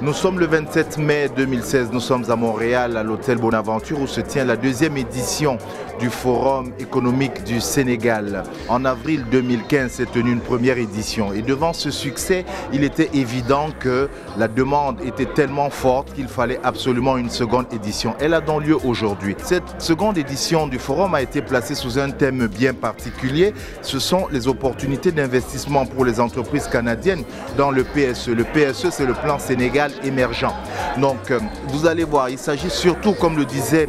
Nous sommes le 27 mai 2016, nous sommes à Montréal, à l'hôtel Bonaventure, où se tient la deuxième édition du Forum économique du Sénégal. En avril 2015 s'est tenue une première édition et devant ce succès, il était évident que la demande était tellement forte qu'il fallait absolument une seconde édition. Elle a donc lieu aujourd'hui. Cette seconde édition du Forum a été placée sous un thème bien particulier. Ce sont les opportunités d'investissement pour les entreprises canadiennes dans le PSE. Le PSE, c'est le plan Sénégal émergent. Donc, vous allez voir, il s'agit surtout, comme le disait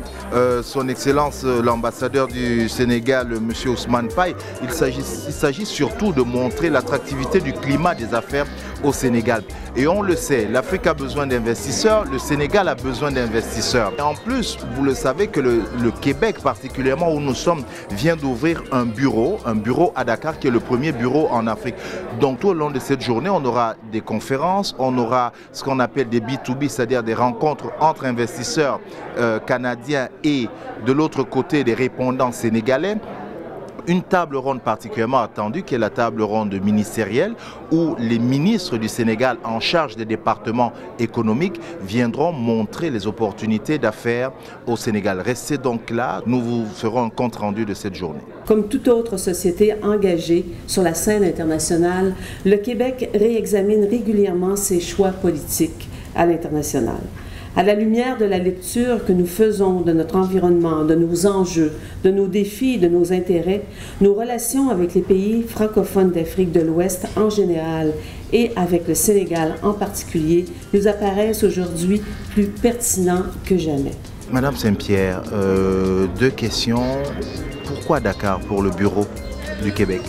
son Excellence l'ambassadeur du Sénégal, M. Ousmane Paye, il s'agit surtout de montrer l'attractivité du climat des affaires au Sénégal. Et on le sait, l'Afrique a besoin d'investisseurs, le Sénégal a besoin d'investisseurs. Et en plus, vous le savez que le Québec, particulièrement où nous sommes, vient d'ouvrir un bureau à Dakar qui est le premier bureau en Afrique. Donc tout au long de cette journée, on aura des conférences, on aura ce qu'on appelle des B2B, c'est-à-dire des rencontres entre investisseurs canadiens et de l'autre côté des répondants sénégalais. Une table ronde particulièrement attendue qui est la table ronde ministérielle où les ministres du Sénégal en charge des départements économiques viendront montrer les opportunités d'affaires au Sénégal. Restez donc là, nous vous ferons un compte rendu de cette journée. Comme toute autre société engagée sur la scène internationale, le Québec réexamine régulièrement ses choix politiques à l'international. À la lumière de la lecture que nous faisons de notre environnement, de nos enjeux, de nos défis, de nos intérêts, nos relations avec les pays francophones d'Afrique de l'Ouest en général et avec le Sénégal en particulier nous apparaissent aujourd'hui plus pertinents que jamais. Madame Saint-Pierre, deux questions. Pourquoi Dakar pour le bureau du Québec?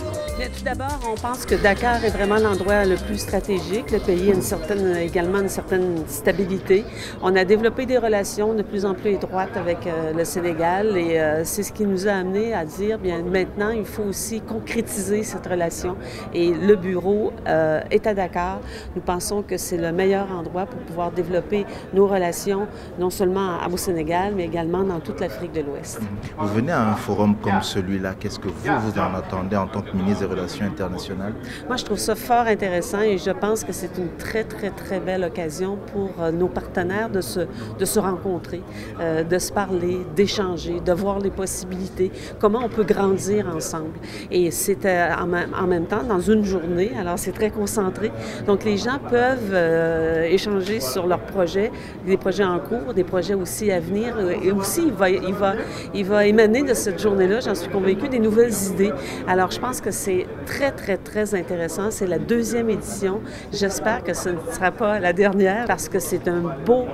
Tout d'abord, on pense que Dakar est vraiment l'endroit le plus stratégique. Le pays a également une certaine stabilité. On a développé des relations de plus en plus étroites avec le Sénégal et c'est ce qui nous a amené à dire, bien maintenant, il faut aussi concrétiser cette relation. Et le bureau est à Dakar. Nous pensons que c'est le meilleur endroit pour pouvoir développer nos relations, non seulement au Sénégal, mais également dans toute l'Afrique de l'Ouest. Vous venez à un forum comme celui-là, qu'est-ce que vous en attendez en tant que ministre des Relations internationales? Moi, je trouve ça fort intéressant et je pense que c'est une très belle occasion pour nos partenaires de se rencontrer, de se parler, d'échanger, de voir les possibilités, comment on peut grandir ensemble. Et c'est en même temps dans une journée, alors c'est très concentré. Donc, les gens peuvent échanger sur leurs projets, des projets en cours, des projets aussi à venir. Et aussi, il va émaner de cette journée-là, j'en suis convaincue, des nouvelles idées. Alors, je pense que c'est très intéressant. C'est la deuxième édition. J'espère que ce ne sera pas la dernière parce que c'est un beau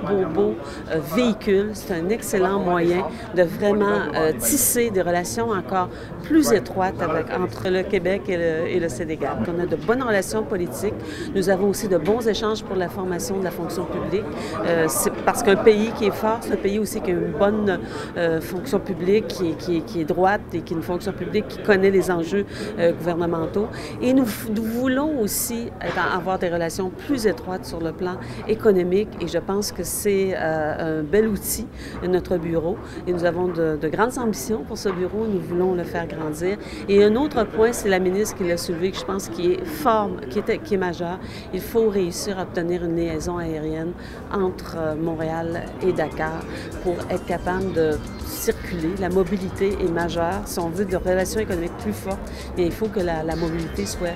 véhicule. C'est un excellent moyen de vraiment tisser des relations encore plus étroites entre le Québec et le Sénégal. On a de bonnes relations politiques. Nous avons aussi de bons échanges pour la formation de la fonction publique. C'est parce qu'un pays qui est fort, c'est un pays aussi qui a une bonne fonction publique, qui est droite et qui est une fonction publique qui connaît les enjeux gouvernementaux. Et nous voulons aussi avoir des relations plus étroites sur le plan économique et je pense que c'est un bel outil, notre bureau. Et nous avons de grandes ambitions pour ce bureau, nous voulons le faire grandir. Et un autre point, c'est la ministre qui l'a soulevé, que je pense qui est fort, qui est majeur. Il faut réussir à obtenir une liaison aérienne entre Montréal et Dakar pour être capable de circuler. La mobilité est majeure. Si on veut de relations économiques plus fortes, il faut que la mobilité soit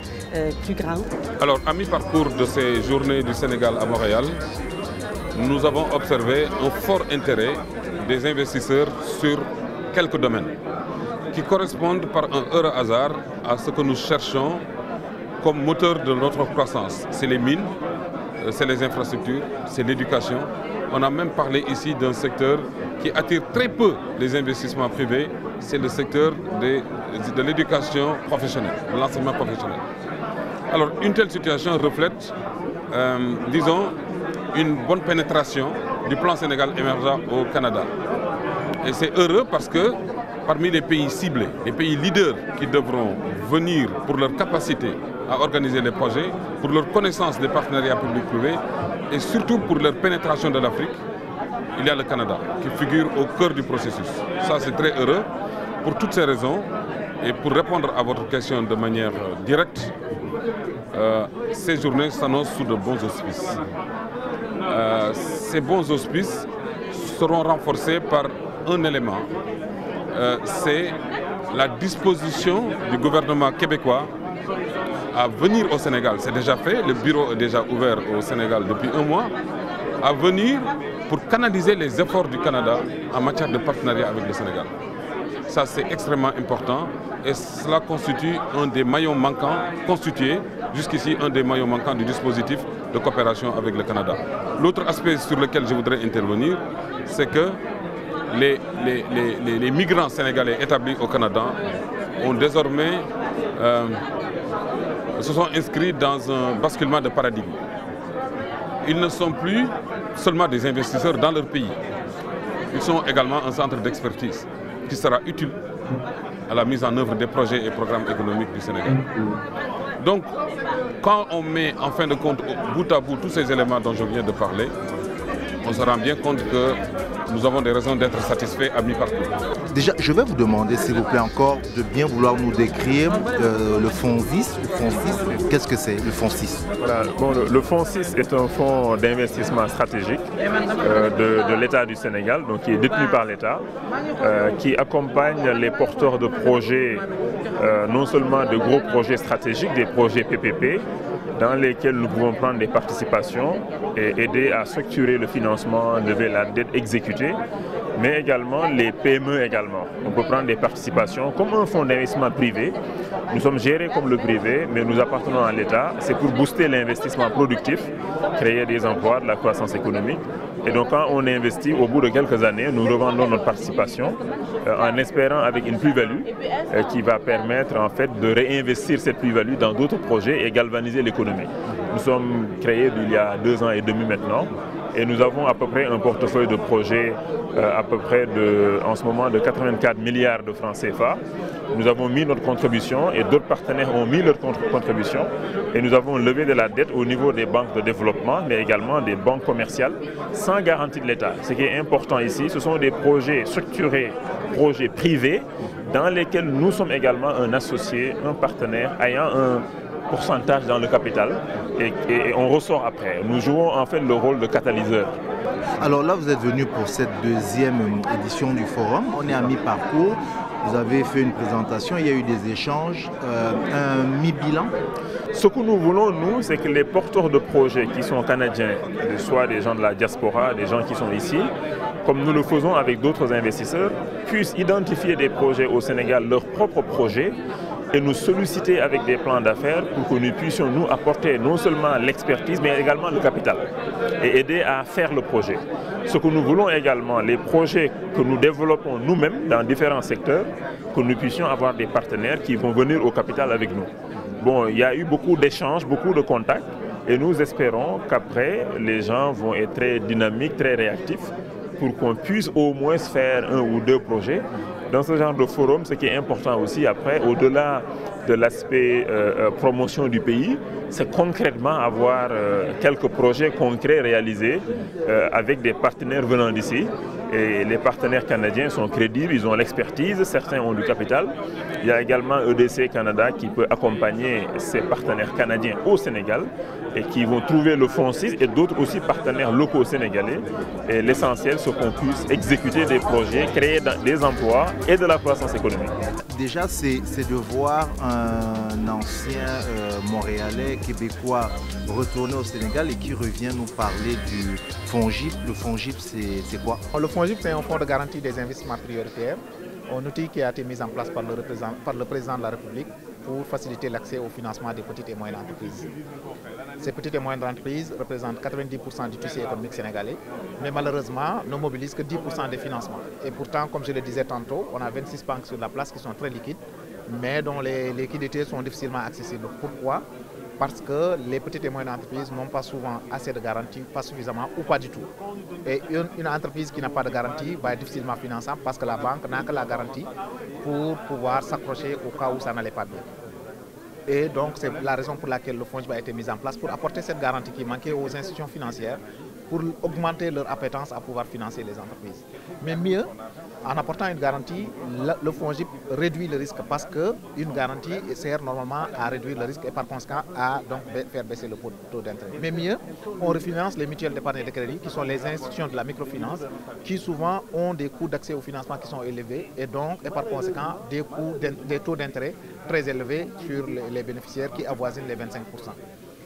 plus grande. Alors, à mi-parcours de ces journées du Sénégal à Montréal, nous avons observé un fort intérêt des investisseurs sur quelques domaines qui correspondent par un heureux hasard à ce que nous cherchons comme moteur de notre croissance. C'est les mines, c'est les infrastructures, c'est l'éducation. On a même parlé ici d'un secteur qui attire très peu les investissements privés, c'est le secteur de l'éducation professionnelle, de l'enseignement professionnel. Alors, une telle situation reflète, disons, une bonne pénétration du plan Sénégal émergent au Canada. Et c'est heureux parce que parmi les pays ciblés, les pays leaders qui devront venir pour leur capacité à organiser les projets, pour leur connaissance des partenariats publics-privés et surtout pour leur pénétration de l'Afrique, il y a le Canada qui figure au cœur du processus. Ça, c'est très heureux. Pour toutes ces raisons, et pour répondre à votre question de manière directe, ces journées s'annoncent sous de bons auspices. Ces bons auspices seront renforcés par un élément, c'est la disposition du gouvernement québécois à venir au Sénégal. C'est déjà fait, le bureau est déjà ouvert au Sénégal depuis un mois, à venir pour canaliser les efforts du Canada en matière de partenariat avec le Sénégal. Ça, c'est extrêmement important et cela constitue un des maillons manquants, constitué jusqu'ici un des maillons manquants du dispositif de coopération avec le Canada. L'autre aspect sur lequel je voudrais intervenir, c'est que les migrants sénégalais établis au Canada ont désormais se sont inscrits dans un basculement de paradigme. Ils ne sont plus seulement des investisseurs dans leur pays. Ils sont également un centre d'expertise qui sera utile à la mise en œuvre des projets et programmes économiques du Sénégal. Donc, quand on met en fin de compte bout à bout tous ces éléments dont je viens de parler, on se rend bien compte que nous avons des raisons d'être satisfaits à mi-parcours. Déjà, je vais vous demander, s'il vous plaît, encore de bien vouloir nous décrire le fonds 6. Qu'est-ce que c'est, le fonds 6? Voilà, bon, le fonds 6 est un fonds d'investissement stratégique de l'État du Sénégal, donc qui est détenu par l'État, qui accompagne les porteurs de projets, non seulement de gros projets stratégiques, des projets PPP, dans lesquels nous pouvons prendre des participations et aider à structurer le financement, lever la dette exécutée, mais également les PME également. On peut prendre des participations comme un fonds d'investissement privé. Nous sommes gérés comme le privé, mais nous appartenons à l'État. C'est pour booster l'investissement productif, créer des emplois, de la croissance économique. Et donc quand on investit, au bout de quelques années, nous revendons notre participation en espérant avec une plus-value qui va permettre en fait de réinvestir cette plus-value dans d'autres projets et galvaniser l'économie. Nous sommes créés il y a 2 ans et demi maintenant et nous avons à peu près un portefeuille de projets à peu près en ce moment de 84 milliards de francs CFA. Nous avons mis notre contribution et d'autres partenaires ont mis leur contribution et nous avons levé de la dette au niveau des banques de développement mais également des banques commerciales sans garantie de l'État. Ce qui est important ici, ce sont des projets structurés, projets privés dans lesquels nous sommes également un associé, un partenaire ayant un pourcentage dans le capital et on ressort après. Nous jouons en fait le rôle de catalyseur. Alors là, vous êtes venu pour cette 2e édition du forum. On est à mi-parcours. Vous avez fait une présentation, il y a eu des échanges, un mi-bilan. Ce que nous voulons, nous, c'est que les porteurs de projets qui sont canadiens, soit des gens de la diaspora, des gens qui sont ici, comme nous le faisons avec d'autres investisseurs, puissent identifier des projets au Sénégal, leurs propres projets, et nous solliciter avec des plans d'affaires pour que nous puissions nous apporter non seulement l'expertise, mais également le capital et aider à faire le projet. Ce que nous voulons également, les projets que nous développons nous-mêmes dans différents secteurs, que nous puissions avoir des partenaires qui vont venir au capital avec nous. Bon, il y a eu beaucoup d'échanges, beaucoup de contacts et nous espérons qu'après, les gens vont être très dynamiques, très réactifs pour qu'on puisse au moins faire 1 ou 2 projets. Dans ce genre de forum, ce qui est important aussi après, au-delà de l'aspect promotion du pays, c'est concrètement avoir quelques projets concrets réalisés avec des partenaires venant d'ici. Et les partenaires canadiens sont crédibles, ils ont l'expertise, certains ont du capital. Il y a également EDC Canada qui peut accompagner ses partenaires canadiens au Sénégal et qui vont trouver le fonds 6 et d'autres aussi partenaires locaux sénégalais. Et l'essentiel, c'est qu'on puisse exécuter des projets, créer des emplois et de la croissance économique. Déjà, c'est de voir un ancien Montréalais, Québécois retourner au Sénégal et qui revient nous parler du FONGIP. Le FONGIP, c'est quoi? Le FONGIP, c'est un fonds de garantie des investissements prioritaires, un outil qui a été mis en place par le président de la République pour faciliter l'accès au financement des petites et moyennes entreprises. Ces petites et moyennes entreprises représentent 90% du tissu économique sénégalais, mais malheureusement ne mobilisent que 10% des financements. Et pourtant, comme je le disais tantôt, on a 26 banques sur la place qui sont très liquides, mais dont les liquidités sont difficilement accessibles. Pourquoi? Parce que les petites et moyennes entreprises n'ont pas souvent assez de garanties, pas suffisamment ou pas du tout. Et une entreprise qui n'a pas de garantie va être difficilement finançable parce que la banque n'a que la garantie pour pouvoir s'accrocher au cas où ça n'allait pas bien. Et donc c'est la raison pour laquelle le FONGIP a été mis en place pour apporter cette garantie qui manquait aux institutions financières pour augmenter leur appétence à pouvoir financer les entreprises. Mais mieux, en apportant une garantie, le FONGIP réduit le risque parce qu'une garantie sert normalement à réduire le risque et par conséquent à donc faire baisser le taux d'intérêt. Mais mieux, on refinance les mutuelles d'épargne et de crédit qui sont les institutions de la microfinance qui souvent ont des coûts d'accès au financement qui sont élevés et donc et par conséquent des taux d'intérêt très élevés sur les bénéficiaires qui avoisinent les 25%.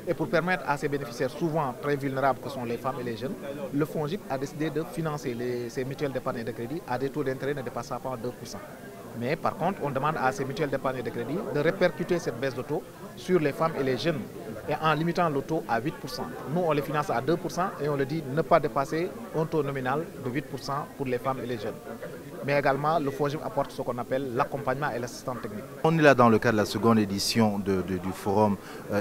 Et pour permettre à ces bénéficiaires souvent très vulnérables que sont les femmes et les jeunes, le FONGIP a décidé de financer ces mutuelles d'épargne et de crédit à des taux d'intérêt ne dépassant pas 2%. Mais par contre, on demande à ces mutuelles d'épargne et de crédit de répercuter cette baisse de taux sur les femmes et les jeunes et en limitant le taux à 8%. Nous, on les finance à 2% et on le dit ne pas dépasser un taux nominal de 8% pour les femmes et les jeunes. Mais également, le FONGIP apporte ce qu'on appelle l'accompagnement et l'assistance technique. On est là dans le cadre de la seconde édition du Forum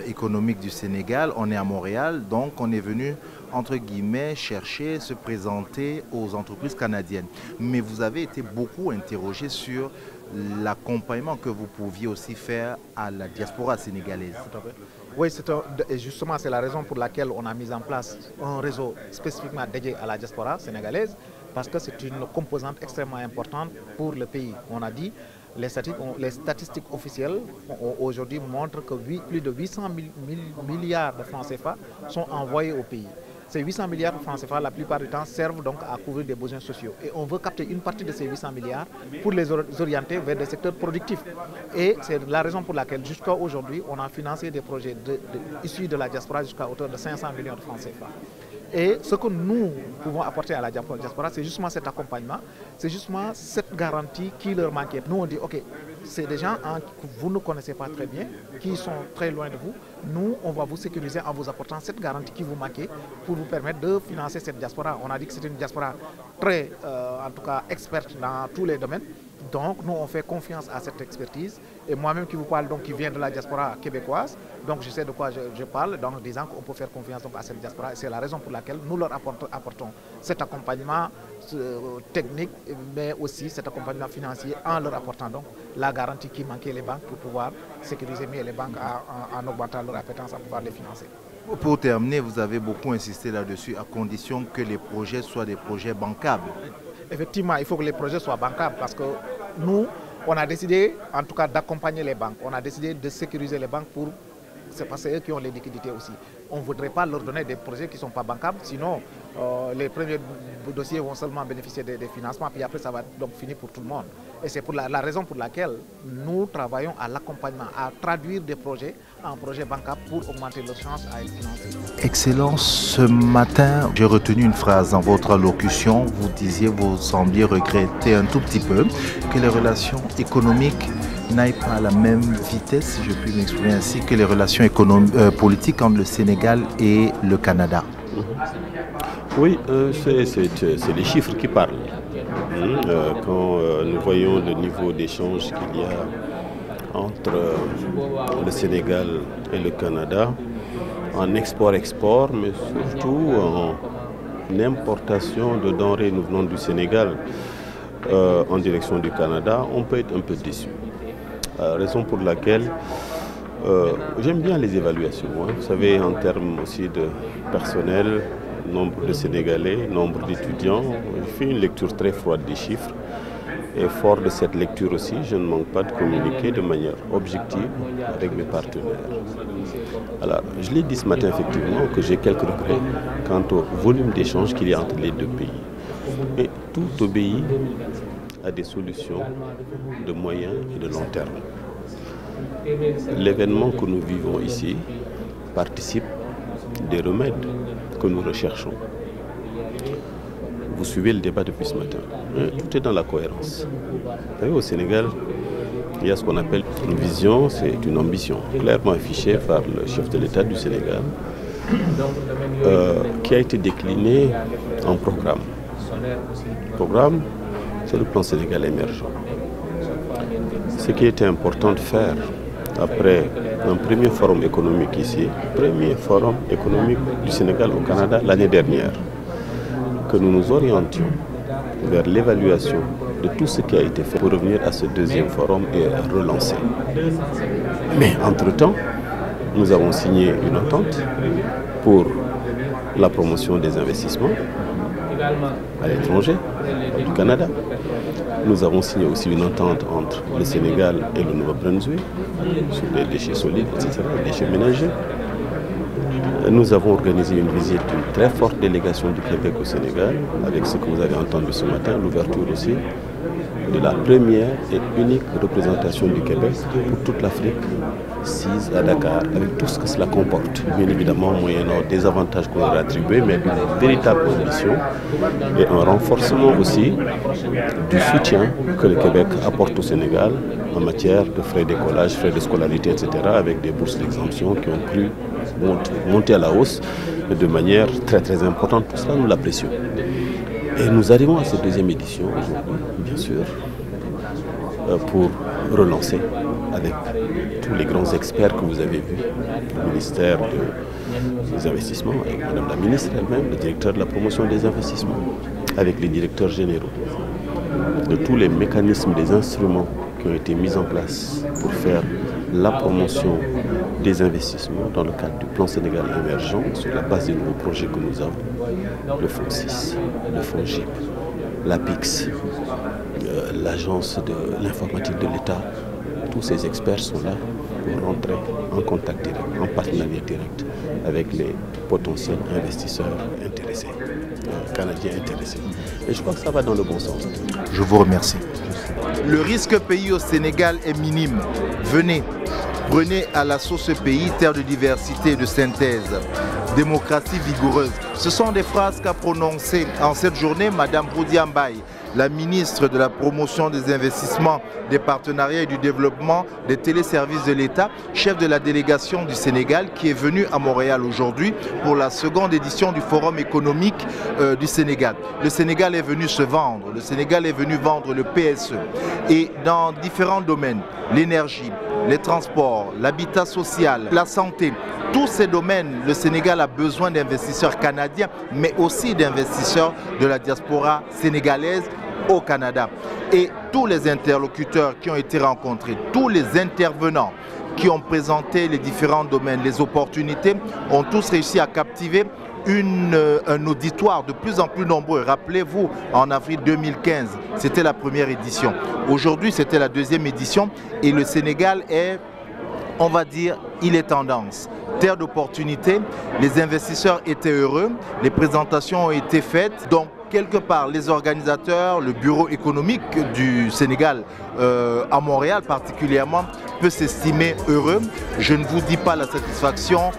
économique du Sénégal. On est à Montréal, donc on est venu, entre guillemets, chercher, se présenter aux entreprises canadiennes. Mais vous avez été beaucoup interrogé sur l'accompagnement que vous pouviez aussi faire à la diaspora sénégalaise. Oui, justement, c'est la raison pour laquelle on a mis en place un réseau spécifiquement dédié à la diaspora sénégalaise, parce que c'est une composante extrêmement importante pour le pays. On a dit, les statistiques officielles aujourd'hui montrent que plus de 800 milliards de francs CFA sont envoyés au pays. Ces 800 milliards de francs CFA, la plupart du temps, servent donc à couvrir des besoins sociaux. Et on veut capter une partie de ces 800 milliards pour les orienter vers des secteurs productifs. Et c'est la raison pour laquelle, jusqu'à aujourd'hui, on a financé des projets issus de la diaspora jusqu'à hauteur de 500 millions de francs CFA. Et ce que nous pouvons apporter à la diaspora, c'est justement cet accompagnement, c'est justement cette garantie qui leur manquait. Nous, on dit, OK, c'est des gens que vous ne connaissez pas très bien, qui sont très loin de vous. Nous, on va vous sécuriser en vous apportant cette garantie qui vous manquait pour vous permettre de financer cette diaspora. On a dit que c'est une diaspora très, en tout cas, experte dans tous les domaines. Donc, nous, on fait confiance à cette expertise. Et moi-même qui vous parle, donc, qui vient de la diaspora québécoise, donc je sais de quoi je parle, donc, en disant qu'on peut faire confiance donc, à cette diaspora. Et c'est la raison pour laquelle nous leur apportons cet accompagnement technique, mais aussi cet accompagnement financier en leur apportant donc la garantie qui manquait les banques pour pouvoir sécuriser mieux les banques en augmentant leur appétence à pouvoir les financer. Pour terminer, vous avez beaucoup insisté là-dessus, à condition que les projets soient des projets bancables. Effectivement, il faut que les projets soient bancables parce que nous, on a décidé en tout cas d'accompagner les banques. On a décidé de sécuriser les banques pour... C'est parce que c'est eux qui ont les liquidités aussi. On ne voudrait pas leur donner des projets qui ne sont pas bancables, sinon les premiers dossiers vont seulement bénéficier des financements, puis après ça va donc finir pour tout le monde. Et c'est pour la raison pour laquelle nous travaillons à l'accompagnement, à traduire des projets en projets bancables pour augmenter leurs chances à être financés. Excellence, ce matin, j'ai retenu une phrase dans votre allocution. Vous disiez, vous sembliez regretter un tout petit peu que les relations économiques n'aillent pas à la même vitesse, si je puis m'exprimer ainsi, que les relations politiques entre le Sénégal et le Canada. Oui, c'est les chiffres qui parlent. Quand nous voyons le niveau d'échange qu'il y a entre le Sénégal et le Canada, en export-export, mais surtout en importation de denrées nous venant du Sénégal en direction du Canada, on peut être un peu déçu. Raison pour laquelle j'aime bien les évaluations. Vous savez, en termes aussi de personnel, nombre de Sénégalais, nombre d'étudiants, je fais une lecture très froide des chiffres. Et fort de cette lecture aussi, je ne manque pas de communiquer de manière objective avec mes partenaires. Alors, je l'ai dit ce matin effectivement que j'ai quelques regrets quant au volume d'échanges qu'il y a entre les deux pays. Mais tout obéit à des solutions de moyen et de long terme. L'événement que nous vivons ici participe des remèdes que nous recherchons. Vous suivez le débat depuis ce matin. Tout est dans la cohérence. Vous savez, au Sénégal, il y a ce qu'on appelle une vision, c'est une ambition clairement affichée par le chef de l'État du Sénégal, qui a été déclinée en programme. Le programme, c'est le plan Sénégal émergent. Ce qui était important de faire après un premier forum économique ici, premier forum économique du Sénégal au Canada l'année dernière, que nous nous orientions vers l'évaluation de tout ce qui a été fait pour revenir à ce deuxième forum et relancer. Mais entre-temps, nous avons signé une entente pour la promotion des investissements à l'étranger, du Canada. Nous avons signé aussi une entente entre le Sénégal et le Nouveau-Brunswick sur les déchets solides, etc., les déchets ménagers. Nous avons organisé une visite d'une très forte délégation du Québec au Sénégal, avec ce que vous avez entendu ce matin, l'ouverture aussi de la première et unique représentation du Québec pour toute l'Afrique, sise à Dakar, avec tout ce que cela comporte. Bien évidemment, moyennant des avantages qu'on leur a attribués, mais une véritable ambition et un renforcement aussi du soutien que le Québec apporte au Sénégal en matière de frais d'écolage, frais de scolarité, etc., avec des bourses d'exemption qui ont pu monter à la hausse de manière très très importante. Tout cela, nous l'apprécions. Et nous arrivons à cette deuxième édition aujourd'hui, bien sûr, pour relancer avec tous les grands experts que vous avez vus, le ministère des Investissements, avec Madame la ministre elle-même, le directeur de la promotion des investissements, avec les directeurs généraux, de tous les mécanismes, des instruments qui ont été mis en place pour faire la promotion des investissements dans le cadre du plan Sénégal émergent sur la base des nouveaux projets que nous avons, le Fonds 6, le Fonds GIP, l'APIX, l'Agence de l'informatique de l'État. Tous ces experts sont là pour rentrer en contact direct, en partenariat direct avec les potentiels investisseurs intéressés, canadiens intéressés. Et je crois que ça va dans le bon sens. Je vous remercie. Le risque pays au Sénégal est minime. Venez, prenez à l'assaut ce pays, terre de diversité et de synthèse. Démocratie vigoureuse. Ce sont des phrases qu'a prononcées en cette journée Madame Boudia Mbaye, la ministre de la promotion des investissements, des partenariats et du développement des téléservices de l'État, chef de la délégation du Sénégal qui est venue à Montréal aujourd'hui pour la seconde édition du Forum économique du Sénégal. Le Sénégal est venu se vendre, le Sénégal est venu vendre le PSE et dans différents domaines, l'énergie, les transports, l'habitat social, la santé. Tous ces domaines, le Sénégal a besoin d'investisseurs canadiens, mais aussi d'investisseurs de la diaspora sénégalaise au Canada. Et tous les interlocuteurs qui ont été rencontrés, tous les intervenants qui ont présenté les différents domaines, les opportunités, ont tous réussi à captiver un auditoire de plus en plus nombreux. Rappelez-vous, en avril 2015, c'était la première édition. Aujourd'hui, c'était la deuxième édition et le Sénégal est, on va dire, il est tendance. Terre d'opportunités, les investisseurs étaient heureux, les présentations ont été faites. Donc, quelque part, les organisateurs, le bureau économique du Sénégal à Montréal particulièrement, peut s'estimer heureux. Je ne vous dis pas la satisfaction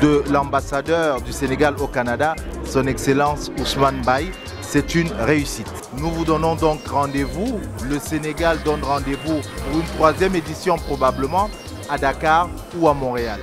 de l'ambassadeur du Sénégal au Canada, son Excellence Ousmane Baye. C'est une réussite. Nous vous donnons donc rendez-vous. Le Sénégal donne rendez-vous pour une troisième édition probablement à Dakar ou à Montréal.